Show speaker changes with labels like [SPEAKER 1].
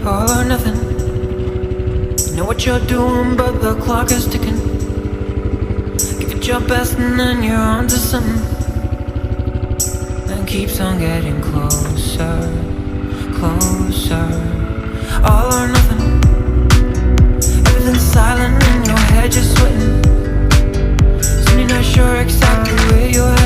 [SPEAKER 1] all or nothing. You know what you're doing, but the clock is ticking. Give it your best and then you're on to something. And keeps on getting closer, closer. All or nothing. Everything's silent in your head, you're sweating. Soon you're not sure exactly where you're heading.